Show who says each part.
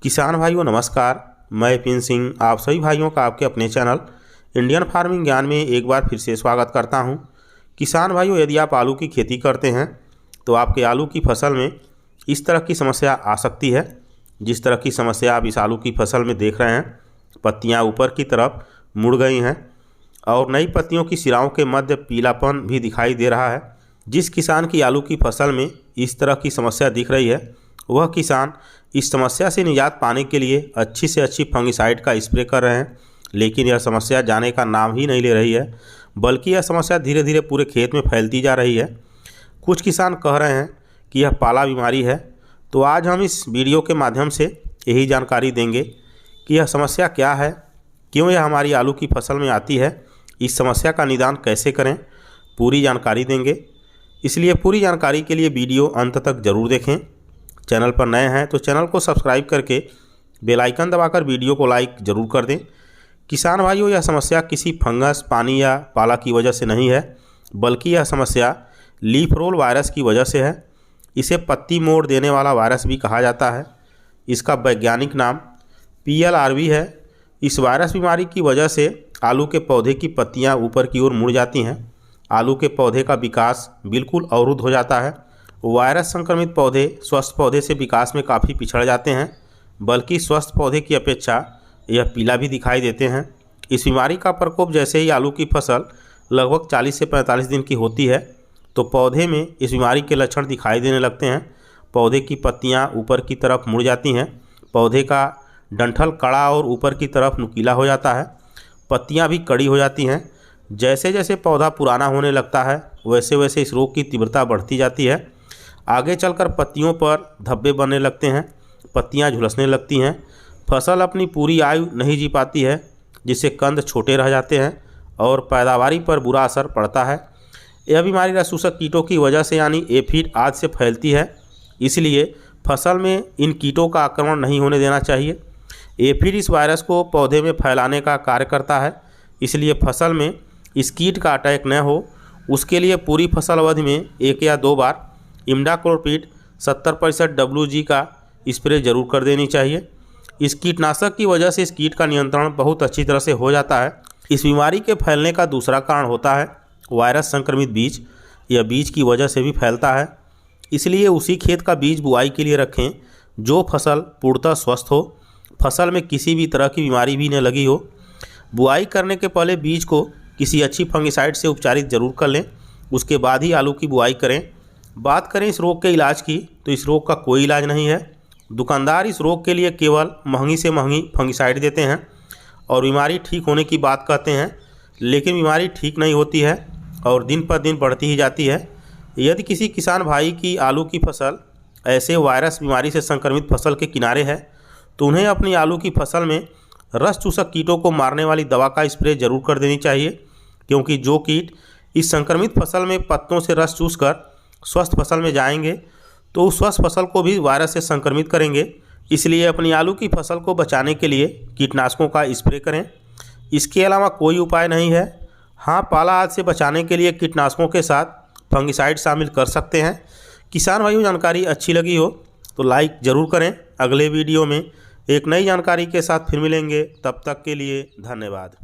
Speaker 1: किसान भाइयों नमस्कार। मैं पिन सिंह आप सभी भाइयों का आपके अपने चैनल इंडियन फार्मिंग ज्ञान में एक बार फिर से स्वागत करता हूं। किसान भाइयों, यदि आप आलू की खेती करते हैं तो आपके आलू की फसल में इस तरह की समस्या आ सकती है। जिस तरह की समस्या आप इस आलू की फसल में देख रहे हैं, पत्तियां ऊपर की तरफ मुड़ गई हैं और नई पत्तियों की सिराओं के मध्य पीलापन भी दिखाई दे रहा है। जिस किसान की आलू की फसल में इस तरह की समस्या दिख रही है, वह किसान इस समस्या से निजात पाने के लिए अच्छी से अच्छी फंगिसाइड का स्प्रे कर रहे हैं, लेकिन यह समस्या जाने का नाम ही नहीं ले रही है, बल्कि यह समस्या धीरे धीरे पूरे खेत में फैलती जा रही है। कुछ किसान कह रहे हैं कि यह पाला बीमारी है। तो आज हम इस वीडियो के माध्यम से यही जानकारी देंगे कि यह समस्या क्या है, क्यों यह हमारी आलू की फसल में आती है, इस समस्या का निदान कैसे करें, पूरी जानकारी देंगे। इसलिए पूरी जानकारी के लिए वीडियो अंत तक ज़रूर देखें। चैनल पर नए हैं तो चैनल को सब्सक्राइब करके बेल आइकन दबाकर वीडियो को लाइक ज़रूर कर दें। किसान भाइयों, यह समस्या किसी फंगस, पानी या पाला की वजह से नहीं है, बल्कि यह समस्या लीफ रोल वायरस की वजह से है। इसे पत्ती मोड़ देने वाला वायरस भी कहा जाता है। इसका वैज्ञानिक नाम PLRV है। इस वायरस बीमारी की वजह से आलू के पौधे की पत्तियां ऊपर की ओर मुड़ जाती हैं। आलू के पौधे का विकास बिल्कुल अवरुद्ध हो जाता है। वायरस संक्रमित पौधे स्वस्थ पौधे से विकास में काफ़ी पिछड़ जाते हैं, बल्कि स्वस्थ पौधे की अपेक्षा यह पीला भी दिखाई देते हैं। इस बीमारी का प्रकोप जैसे ही आलू की फसल लगभग 40 से 45 दिन की होती है तो पौधे में इस बीमारी के लक्षण दिखाई देने लगते हैं। पौधे की पत्तियां ऊपर की तरफ मुड़ जाती हैं, पौधे का डंठल कड़ा और ऊपर की तरफ नुकीला हो जाता है, पत्तियां भी कड़ी हो जाती हैं। जैसे जैसे पौधा पुराना होने लगता है वैसे वैसे इस रोग की तीव्रता बढ़ती जाती है। आगे चलकर पत्तियों पर धब्बे बनने लगते हैं, पत्तियां झुलसने लगती हैं, फसल अपनी पूरी आयु नहीं जी पाती है, जिससे कंद छोटे रह जाते हैं और पैदावारी पर बुरा असर पड़ता है। यह बीमारी रस चूसक कीटों की वजह से यानी एफिड आदि से फैलती है, इसलिए फसल में इन कीटों का आक्रमण नहीं होने देना चाहिए। एफिड इस वायरस को पौधे में फैलाने का कार्य करता है, इसलिए फसल में इस कीट का अटैक न हो उसके लिए पूरी फसल अवधि में 1 या 2 बार इमिडाक्लोपीड 70% WG का स्प्रे जरूर कर देनी चाहिए। इस कीटनाशक की वजह से इस कीट का नियंत्रण बहुत अच्छी तरह से हो जाता है। इस बीमारी के फैलने का दूसरा कारण होता है वायरस संक्रमित बीज। यह बीज की वजह से भी फैलता है, इसलिए उसी खेत का बीज बुआई के लिए रखें जो फसल पूर्णतः स्वस्थ हो, फसल में किसी भी तरह की बीमारी भी न लगी हो। बुआई करने के पहले बीज को किसी अच्छी फंगिसाइड से उपचारित जरूर कर लें, उसके बाद ही आलू की बुआई करें। बात करें इस रोग के इलाज की तो इस रोग का कोई इलाज नहीं है। दुकानदार इस रोग के लिए केवल महंगी से महंगी फंगिसाइड देते हैं और बीमारी ठीक होने की बात कहते हैं, लेकिन बीमारी ठीक नहीं होती है और दिन पर दिन बढ़ती ही जाती है। यदि किसी किसान भाई की आलू की फसल ऐसे वायरस बीमारी से संक्रमित फसल के किनारे है तो उन्हें अपनी आलू की फसल में रस चूसक कीटों को मारने वाली दवा का स्प्रे जरूर कर देनी चाहिए, क्योंकि जो कीट इस संक्रमित फसल में पत्तों से रस चूस कर स्वस्थ फसल में जाएंगे तो उस स्वस्थ फसल को भी वायरस से संक्रमित करेंगे। इसलिए अपनी आलू की फसल को बचाने के लिए कीटनाशकों का स्प्रे करें। इसके अलावा कोई उपाय नहीं है। हाँ, पाला आदि से बचाने के लिए कीटनाशकों के साथ फंगिसाइड शामिल कर सकते हैं। किसान भाइयों, जानकारी अच्छी लगी हो तो लाइक ज़रूर करें। अगले वीडियो में एक नई जानकारी के साथ फिर मिलेंगे, तब तक के लिए धन्यवाद।